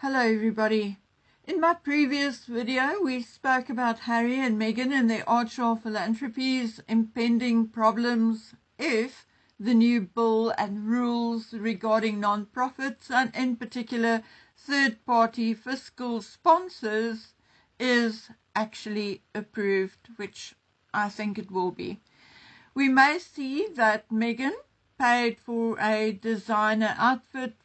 Hello everybody. In my previous video we spoke about Harry and Meghan and their Archwell Philanthropies impending problems if the new bill and rules regarding non-profits and in particular third-party fiscal sponsors is actually approved, which I think it will be. We may see that Meghan paid for a designer outfit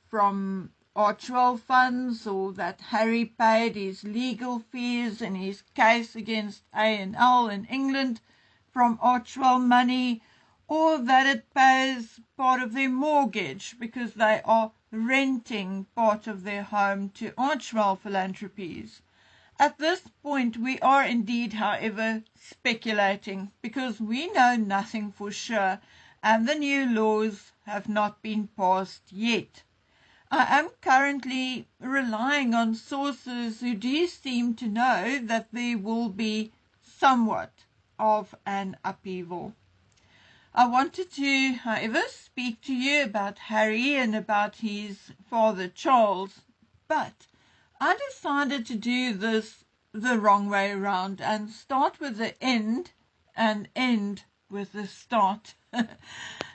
from Archwell funds, or that Harry paid his legal fees in his case against A&L in England from Archwell money, or that it pays part of their mortgage because they are renting part of their home to Archwell Philanthropies. At this point we are indeed, however, speculating because we know nothing for sure and the new laws have not been passed yet. I am currently relying on sources who do seem to know that there will be somewhat of an upheaval. I wanted to, however, speak to you about Harry and about his father Charles, but I decided to do this the wrong way around and start with the end and end with the start.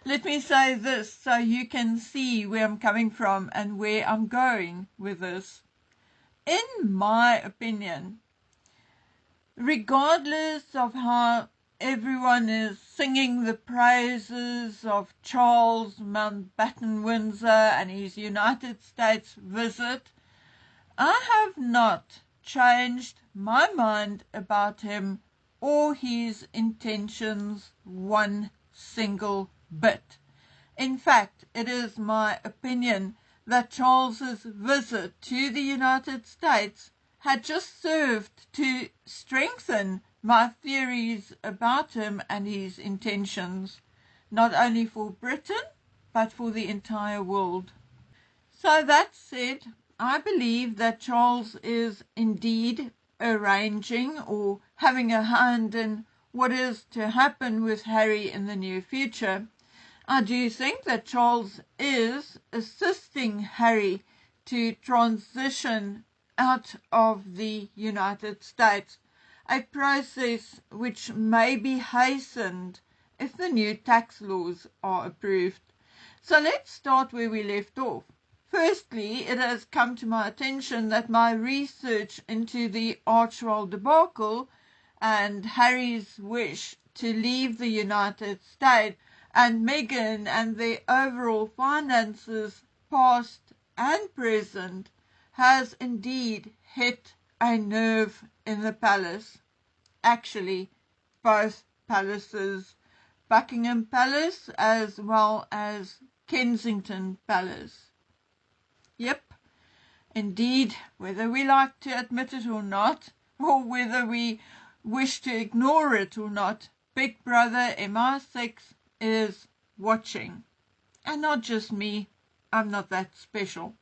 Let me say this so you can see where I'm coming from and where I'm going with this. In my opinion, regardless of how everyone is singing the praises of Charles Mountbatten Windsor and his United States visit, I have not changed my mind about him or his intentions one single bit. In fact, it is my opinion that Charles's visit to the United States had just served to strengthen my theories about him and his intentions, not only for Britain, but for the entire world. So that said, I believe that Charles is indeed arranging or having a hand in what is to happen with Harry in the near future. I do think that Charles is assisting Harry to transition out of the United States, a process which may be hastened if the new tax laws are approved. So let's start where we left off. Firstly, it has come to my attention that my research into the Archwell debacle and Harry's wish to leave the United States and Meghan and their overall finances, past and present, has indeed hit a nerve in the palace. Actually, both palaces, Buckingham Palace as well as Kensington Palace. Yep, indeed, whether we like to admit it or not, or whether we wish to ignore it or not, Big Brother MI6 is watching. And not just me, I'm not that special.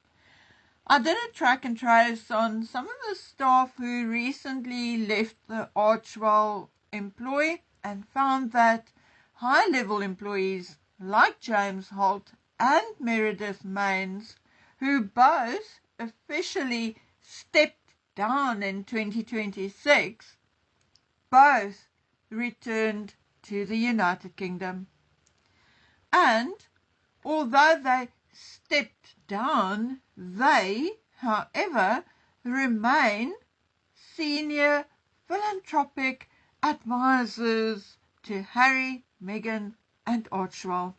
I did a track and trace on some of the staff who recently left the Archwell employ and found that high-level employees like James Holt and Meredith Mains, who both officially stepped down in 2026, both returned to the United Kingdom. And although they stepped down, they, however, remain senior philanthropic advisors to Harry, Meghan and Archwell,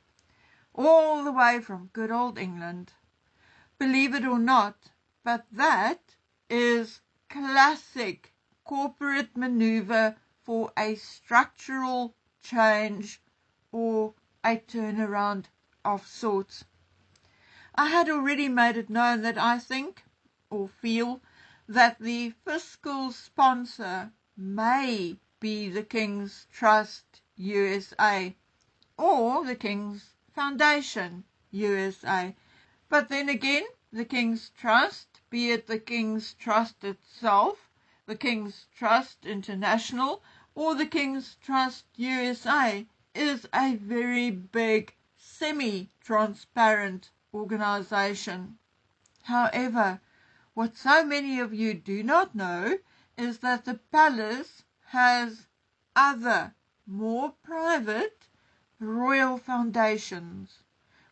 all the way from good old England. Believe it or not, but that is classic corporate maneuver for a structural change or a turnaround of sorts. I had already made it known that I think or feel that the fiscal sponsor may be the King's Trust USA or the King's Foundation USA. But then again, the King's Trust, be it the King's Trust itself, the King's Trust International, or the King's Trust USA, is a very big, semi-transparent organization. However, what so many of you do not know is that the palace has other, more private, royal foundations,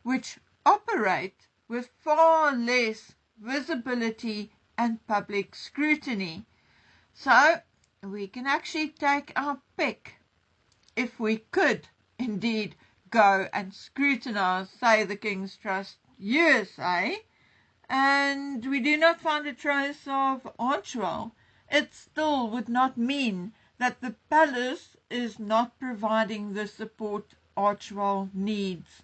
which operate with far less visibility and public scrutiny. So we can actually take our pick, if we could indeed go and scrutinize, say, the King's Trust USA, and we do not find a trace of Archewell, it still would not mean that the palace is not providing the support Archewell needs.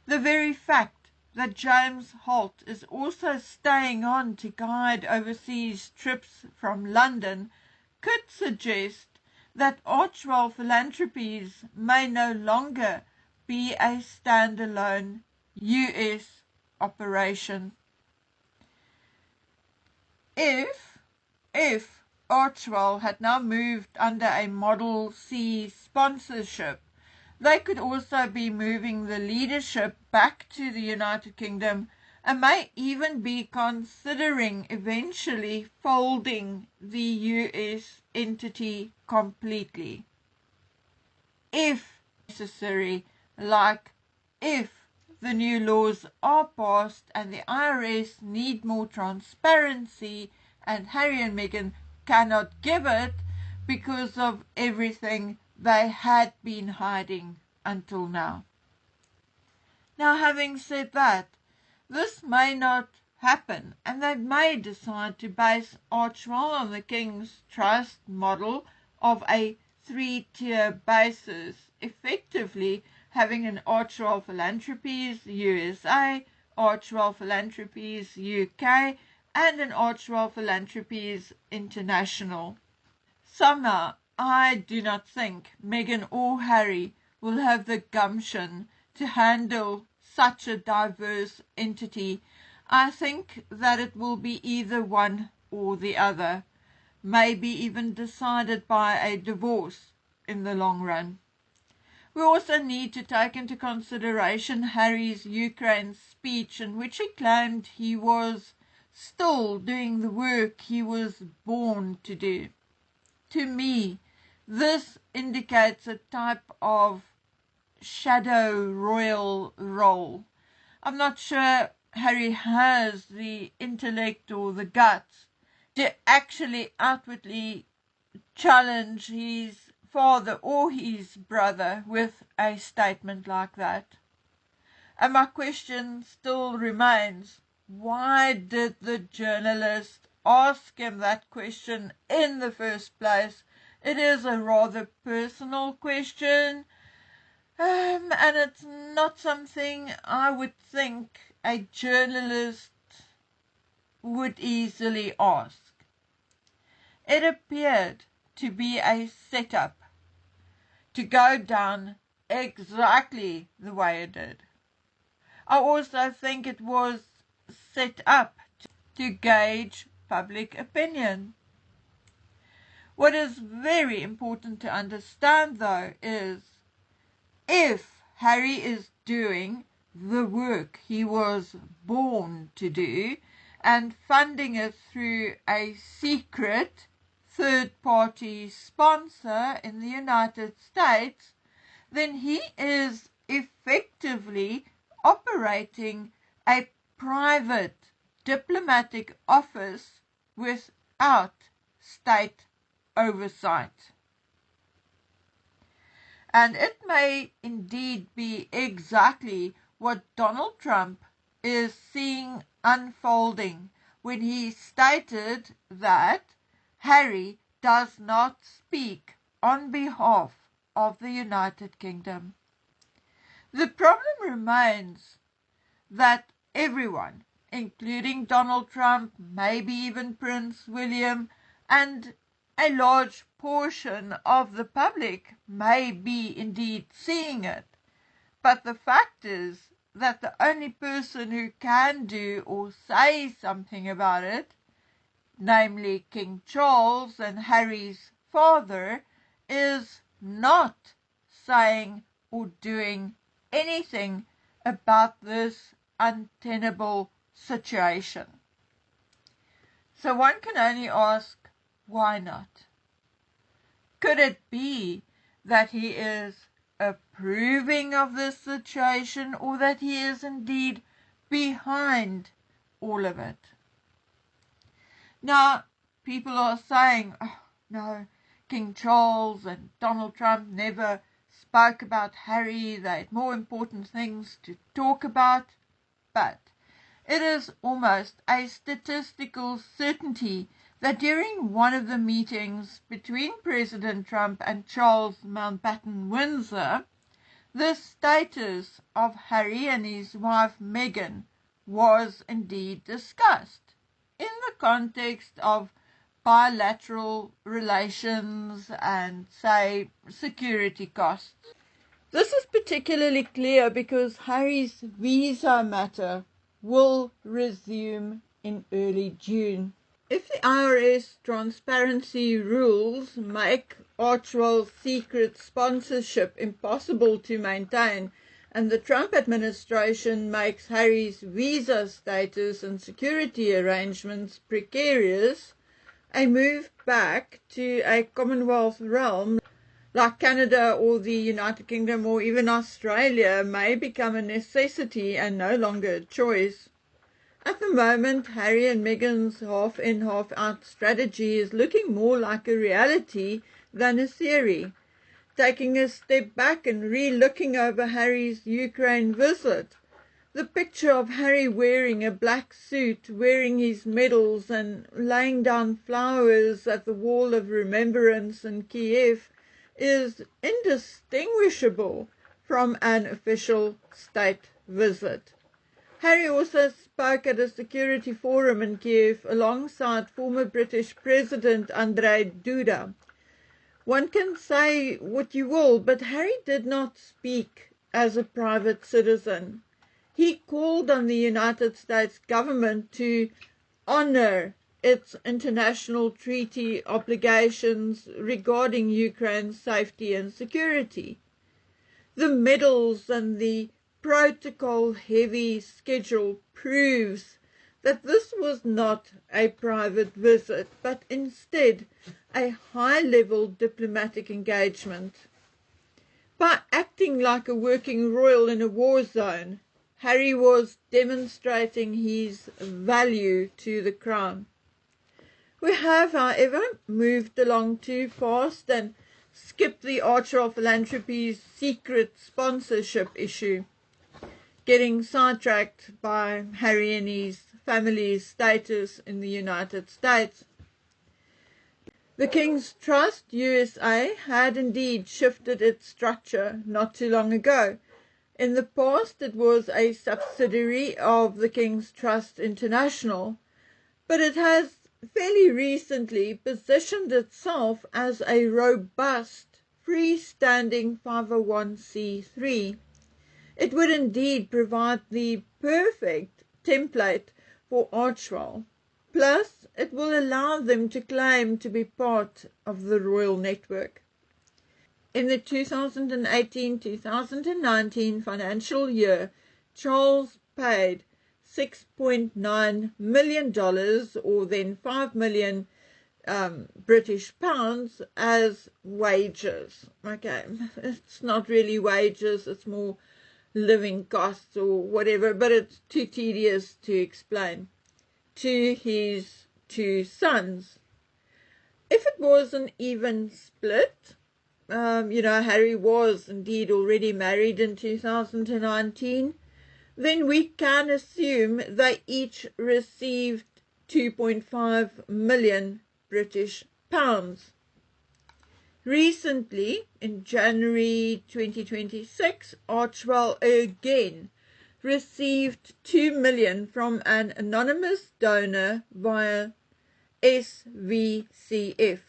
The very fact that James Holt is also staying on to guide overseas trips from London could suggest that Archewell Philanthropies may no longer be a standalone US operation. If Archewell had now moved under a Model C sponsorship, they could also be moving the leadership back to the United Kingdom and may even be considering eventually folding the US entity completely. If necessary, like if the new laws are passed and the IRS need more transparency and Harry and Meghan cannot give it because of everything they had been hiding until now. Now, having said that, this may not happen, and they may decide to base Archewell on the King's Trust model of a three-tier basis, effectively having an Archewell Philanthropies USA, Archewell Philanthropies UK, and an Archewell Philanthropies International. Somehow, I do not think Meghan or Harry will have the gumption to handle such a diverse entity. I think that it will be either one or the other, maybe even decided by a divorce in the long run. We also need to take into consideration Harry's Ukraine speech, in which he claimed he was still doing the work he was born to do. To me, this indicates a type of shadow royal role. I'm not sure Harry has the intellect or the guts to actually outwardly challenge his father or his brother with a statement like that. And my question still remains, why did the journalist ask him that question in the first place? It is a rather personal question, and it's not something I would think a journalist would easily ask. It appeared to be a setup to go down exactly the way it did. I also think it was set up to gauge public opinion. What is very important to understand, though, is if Harry is doing the work he was born to do and funding it through a secret third-party sponsor in the United States, then he is effectively operating a private diplomatic office without state oversight. And it may indeed be exactly what Donald Trump is seeing unfolding when he stated that Harry does not speak on behalf of the United Kingdom. The problem remains that everyone, including Donald Trump, maybe even Prince William, and a large portion of the public may be indeed seeing it. But the fact is that the only person who can do or say something about it, namely King Charles and Harry's father, is not saying or doing anything about this untenable situation. So one can only ask, why not? Could it be that he is approving of this situation, or that he is indeed behind all of it? Now, people are saying, oh, no, King Charles and Donald Trump never spoke about Harry. They had more important things to talk about. But it is almost a statistical certainty that during one of the meetings between President Trump and Charles Mountbatten Windsor, the status of Harry and his wife Meghan was indeed discussed in the context of bilateral relations and, say, security costs. This is particularly clear because Harry's visa matter will resume in early June. If the IRS transparency rules make Archewell's secret sponsorship impossible to maintain, and the Trump administration makes Harry's visa status and security arrangements precarious, a move back to a Commonwealth realm like Canada or the United Kingdom or even Australia may become a necessity and no longer a choice. At the moment, Harry and Meghan's half-in, half-out strategy is looking more like a reality than a theory. Taking a step back and re-looking over Harry's Ukraine visit, the picture of Harry wearing a black suit, wearing his medals and laying down flowers at the Wall of Remembrance in Kiev is indistinguishable from an official state visit. Harry also spoke at a security forum in Kiev alongside former British President Andrzej Duda. One can say what you will, but Harry did not speak as a private citizen. He called on the United States government to honor its international treaty obligations regarding Ukraine's safety and security. The medals and the protocol-heavy schedule proves that this was not a private visit, but instead a high-level diplomatic engagement. By acting like a working royal in a war zone, Harry was demonstrating his value to the crown. We have, however, moved along too fast and skipped the Archewell Philanthropies secret sponsorship issue, getting sidetracked by Harry and his family's status in the United States. The King's Trust USA had indeed shifted its structure not too long ago. In the past, it was a subsidiary of the King's Trust International, but it has fairly recently positioned itself as a robust, freestanding 501c3. It would indeed provide the perfect template for Archewell. Plus, it will allow them to claim to be part of the royal network. In the 2018-2019 financial year, Charles paid $6.9 million, or then 5 million British pounds, as wages. Okay, it's not really wages, it's more living costs or whatever, but it's too tedious to explain, to his 2 sons. If it was an even split, Harry was indeed already married in 2019, then we can assume they each received 2.5 million British pounds. Recently, in January 2026, Archewell again received 2 million from an anonymous donor via SVCF.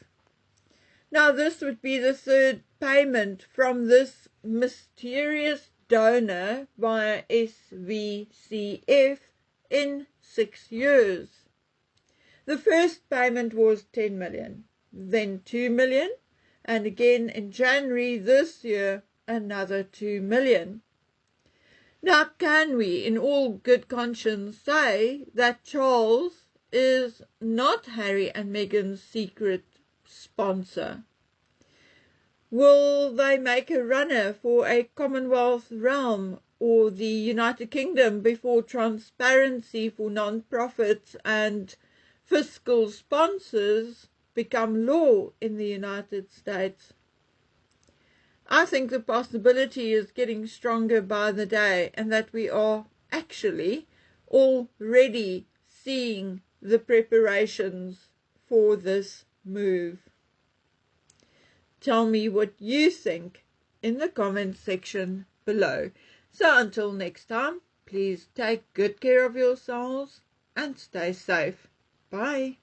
Now, this would be the 3rd payment from this mysterious donor via SVCF in 6 years. The first payment was 10 million, then 2 million, and again in January this year, another 2 million. Now, can we, in all good conscience, say that Charles is not Harry and Meghan's secret sponsor? Will they make a runner for a Commonwealth realm or the United Kingdom before transparency for non-profits and fiscal sponsors become law in the United States? I think the possibility is getting stronger by the day, and that we are actually already seeing the preparations for this move. Tell me what you think in the comments section below. So until next time, please take good care of yourselves and stay safe. Bye.